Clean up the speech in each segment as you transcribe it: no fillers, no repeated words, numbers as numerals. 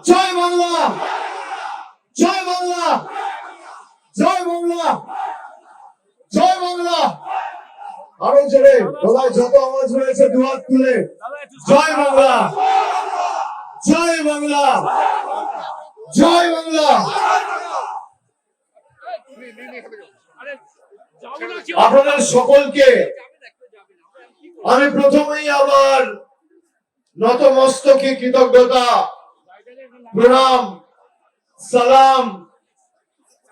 জয় বাংলা, জয় বাংলা, জয় বাংলা, জয় বাংলা। আরো জোরে গলায় যত আওয়াজ হয়েছে দুহাত তুলে জয় বাংলা, জয় বাংলা, জয় বাংলা। আপনাদের সকলকে আমি প্রথমেই আবার নতমস্তকে কৃতজ্ঞতা, প্রণাম, সালাম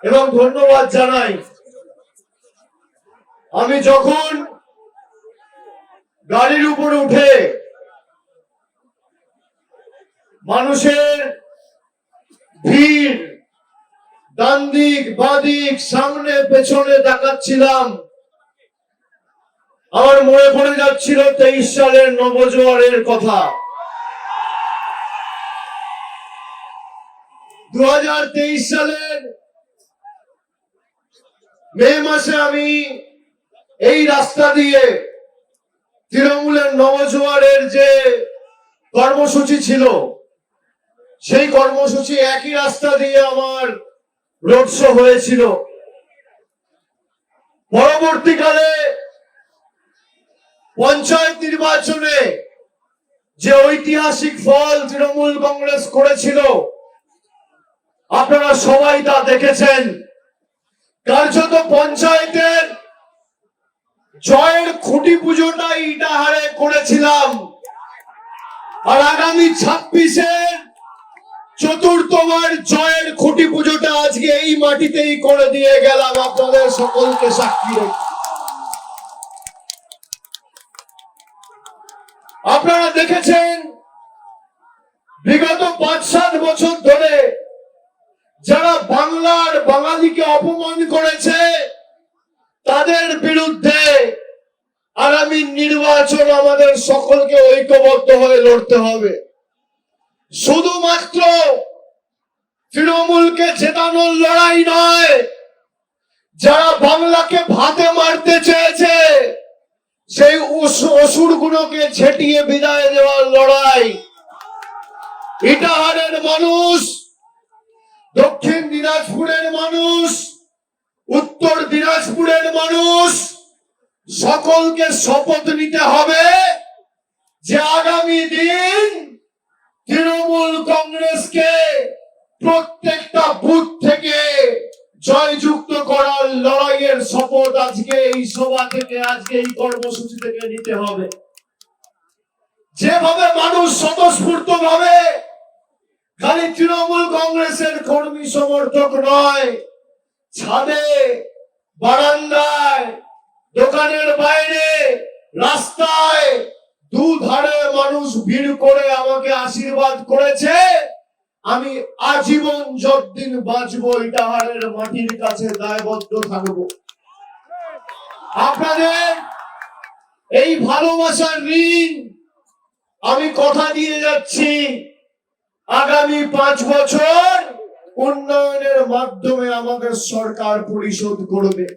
এবং ধন্যবাদ জানাই। আমি যখন গাড়ির উপরে উঠে মানুষের ভিড় ডান দিক বাঁ দিক সামনে পেছনে দেখাচ্ছিলাম, আমার মনে পড়ে যাচ্ছিল 23 সালের নবজোয়ারের কথা। 2023 সালের মে মাসে আমি এই রাস্তা দিয়ে তৃণমূলের নবজোয়ারের যে কর্মসূচি ছিল সেই কর্মসূচি একই রাস্তা দিয়ে আমার রোড শো হয়েছিল। পরবর্তীকালে পঞ্চায়েত নির্বাচনে যে ঐতিহাসিক ফল তৃণমূল কংগ্রেস করেছিল আপনারা সবাই তা দেখেছেন। কার্যত পঞ্চায়েতের জয়ের খুঁটি পুজোটা ইটাহারে করেছিলাম, আর আগামী 26-এর চতুর্থবার জয়ের খুঁটি পুজোটা আজকে এই মাটিতেই করে দিয়ে গেলাম আপনাদের সকলকে সাক্ষী রেখে। আপনারা দেখেছেন বিগত 5-7 বছর ধরে যারা বাংলার বাঙালিকে অপমান করেছে তাদের বিরুদ্ধে আগামী নির্বাচন আমাদের সকলকে ঐক্যবদ্ধ হয়ে লড়তে হবে। শুধুমাত্র তৃণমূলকে জেতানোর লড়াই নয়, যারা বাংলাকে ভাতে মারতে চেয়েছে সেই অসুরগুলোকে ছেটিয়ে বিদায় দেওয়ার লড়াই। ইটাহারের মানুষ, দক্ষিণ দিনাজপুরের মানুষ, উত্তর দিনাজপুরের মানুষ সকলকে শপথ নিতে হবে যে আগামী দিন তৃণমূল কংগ্রেসকে প্রত্যেকটা বুথ থেকে জয়যুক্ত করার লড়াইয়ের শপথ আজকে এই সভা থেকে, আজকে এই কর্মসূচি থেকে নিতে হবে। যেভাবে মানুষ স্বতঃস্ফূর্ত ভাবে খালি তৃণমূল কংগ্রেসের কর্মী সমর্থক নয়, ছাদে, বারান্দায়, দোকানের বাইরে, রাস্তায় দুধারে মানুষ ভিড় করে আমাকে আশীর্বাদ করেছে, আমি আজীবন যতদিন বাঁচবো ইটাহারের মাটির কাছে দায়বদ্ধ থাকবো। আপনাদের এই ভালোবাসার ঋণ আমি কথা দিয়ে যাচ্ছি, আগামী 5 বছর উন্নয়নের মাধ্যমে আমাদের সরকার পরিশোধ করবে।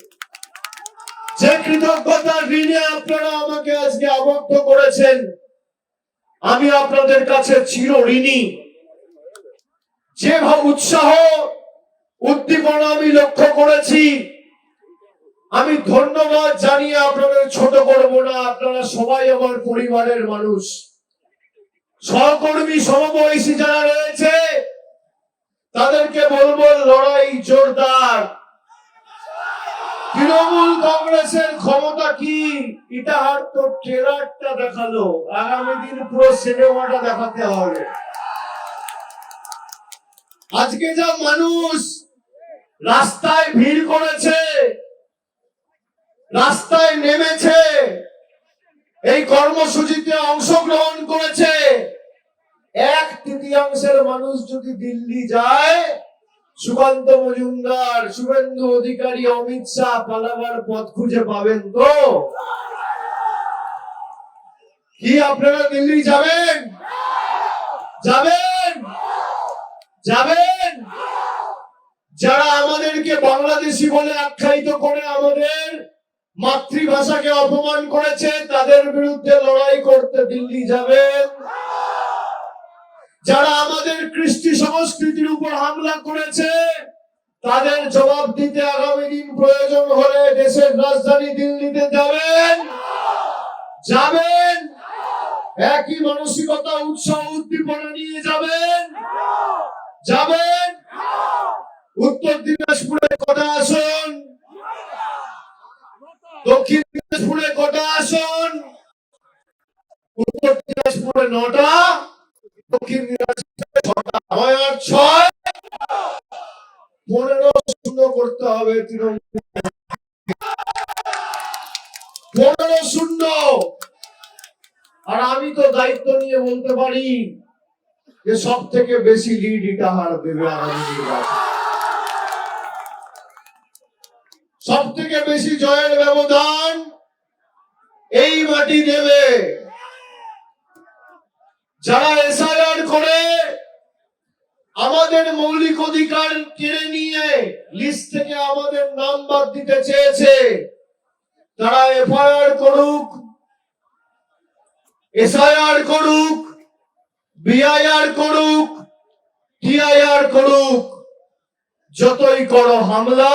যে কৃতজ্ঞতার ঋণে আপনারা আমাকে আজকে আবদ্ধ করেছেন আমি আপনাদের কাছে চির ঋণী। যে উৎসাহ উদ্দীপনা আমি লক্ষ্য করেছি, আমি ধন্যবাদ জানিয়ে আপনাদের ছোট করব না। আপনারা সবাই আমার পরিবারের মানুষ, সহকর্মী সমবয়সী যারা রয়েছে তাদেরকে বলবো লড়াই জোরদার। তৃণমূল কংগ্রেসের ক্ষমতা কি? ইটাহার তো ট্রেলারটা দেখালো, আগামী দিন পুরো সিনেমাটা দেখাতে হবে। আজকে যা মানুষ রাস্তায় ভিড় করেছে, রাস্তায় নেমেছে, এই কর্মসূচিতে অংশগ্রহণ করেছে, 1/3 মানুষ যদি দিল্লি যায়, সুকান্ত মজুমদার, শুভেন্দু অধিকারী, অমিত শাহ পালাবার পথ খুঁজে পাবেন তো? কি আপনারা দিল্লি যাবেন? যাবেন? যাবেন? যারা আমাদেরকে বাংলাদেশি বলে আখ্যায়িত করে আমাদের মাতৃভাষাকে অপমান করেছে তাদের বিরুদ্ধে লড়াই করতে দিল্লি যাবেন? যারা আমাদের কৃষ্টি সংস্কৃতির উপর হামলা করেছে তাদের জবাব দিতে আগামী দিন প্রয়োজন হলে দেশের রাজধানী দিল্লিতে যাবেন যাবেন একই মানসিকতা উৎসাহ উদ্দীপনা নিয়ে যাবেন যাবেন উত্তর দিনাজপুরে কটা আসন দক্ষিণ দিনাজপুরে কটা আসন উত্তর দিনাজপুরে 9টা দক্ষিণ দিনাজপুরে 6টা 9 আর 6 15-0 করতে হবে তৃণমূল 15-0 আর আমি তো দায়িত্ব নিয়ে বলতে পারি যে সব থেকে বেশি লিড ইটাহার দেবে আগামী নির্বাচন সব থেকে বেশি জয়ের ব্যবধান এই মাটি দেবে যারা এসআইআর করে আমাদের মৌলিক অধিকার কেড়ে নিয়ে লিস্ট থেকে আমাদের নাম বাদ দিতে চেয়েছে তারা এফআইআর করুক এসআইআর করুক বিআইআর করুক টিআইআর করুক যতই করো হামলা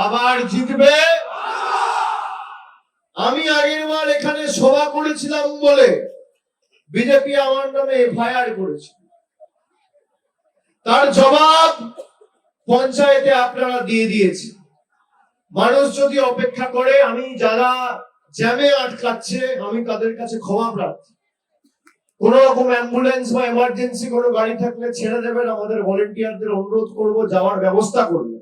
আবার জিতবে আমি আগের বার এখানে সভা করেছিলাম বলে বিজেপি আমার নামে এফআইআর করেছে তার জবাব পঞ্চায়েতে আপনারা দিয়ে দিয়েছে মানুষ যদি অপেক্ষা করে আমি যারা জ্যামে আটকাচ্ছে আমি তাদের কাছে ক্ষমা প্রার্থী কোন রকম অ্যাম্বুলেন্স বা এমার্জেন্সি কোনো গাড়ি থাকলে ছেড়ে দেবেন আমাদের ভলেন্টিয়ারদের অনুরোধ করব যাওয়ার ব্যবস্থা করবে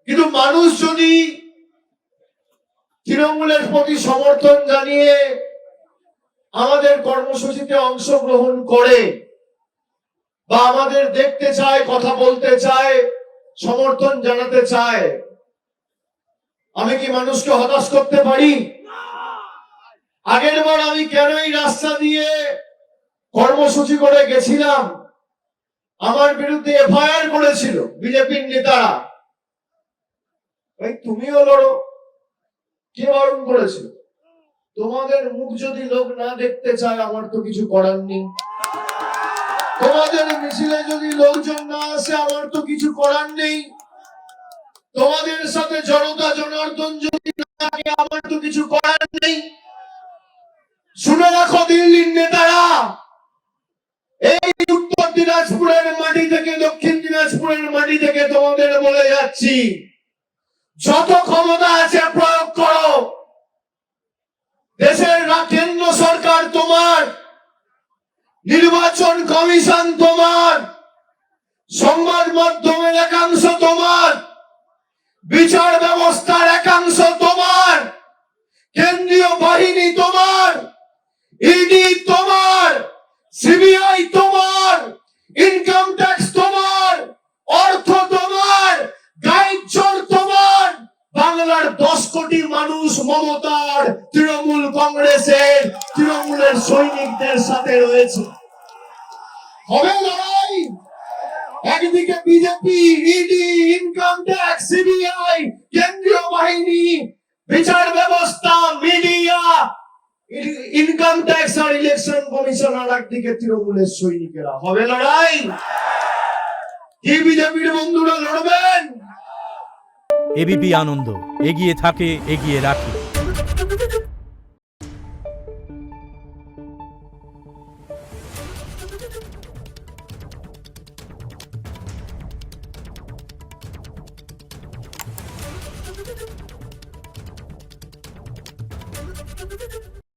কিন্তু মানুষ যদি তৃণমূলের প্রতি সমর্থন জানিয়ে আমাদের কর্মসূচিতে অংশগ্রহণ করে বা আমাদের দেখতে চায় কথা বলতে চায় সমর্থন জানাতে চায় আমি কি মানুষকে হতাশ করতে পারি আগের বার আমি কেন এই রাস্তা দিয়ে কর্মসূচি করে গেছিলাম আমার বিরুদ্ধে এফআইআর করেছিল বিজেপির নেতারা ভাই তুমিও লড়ো কে বারণ করেছিল তোমাদের মুখ যদি লোক না দেখতে চায় আমার তো কিছু করার নেই তোমাদের মিছিলে যদি লোকজন না আসে আমার তো কিছু করার নেই তোমাদের সাথে জনতা জনার্দন যদি না থাকে আমার তো কিছু করার নেই শুনে রাখো দিল্লির নেতারা এই উত্তর দিনাজপুরের মাটি থেকে দক্ষিণ দিনাজপুরের মাটি থেকে তোমাদের বলে যাচ্ছি যত ক্ষমতা আছে প্রয়োগ করো দেশের কেন্দ্র সরকার তোমার নির্বাচন কমিশন তোমার সংবাদ মাধ্যমের একাংশ তোমার বিচার ব্যবস্থার একাংশ তোমার কেন্দ্রীয় বাহিনী তোমার ইডি তোমার সিবিআই তোমার ইনকাম ট্যাক্স তোমার অর্থ তোমার গাইডচর তোমার বাংলার 10 কোটি মানুষ মমতার তৃণমূল কংগ্রেসের তৃণমূলের সৈনিকদের সাথে রয়েছে হবে লড়াই একদিকে BJP ED income tax CBI কেন্দ্রীয় বাহিনী বিচার ব্যবস্থা মিডিয়া ইনকাম ট্যাক্স আর ইলেকশন কমিশন আর একদিকে তৃণমূলের সৈনিকেরা হবে লড়াই কি বিজেপির বন্ধুরা লড়বেন এবিপি আনন্দ এগিয়ে থাকে এগিয়ে রাখে।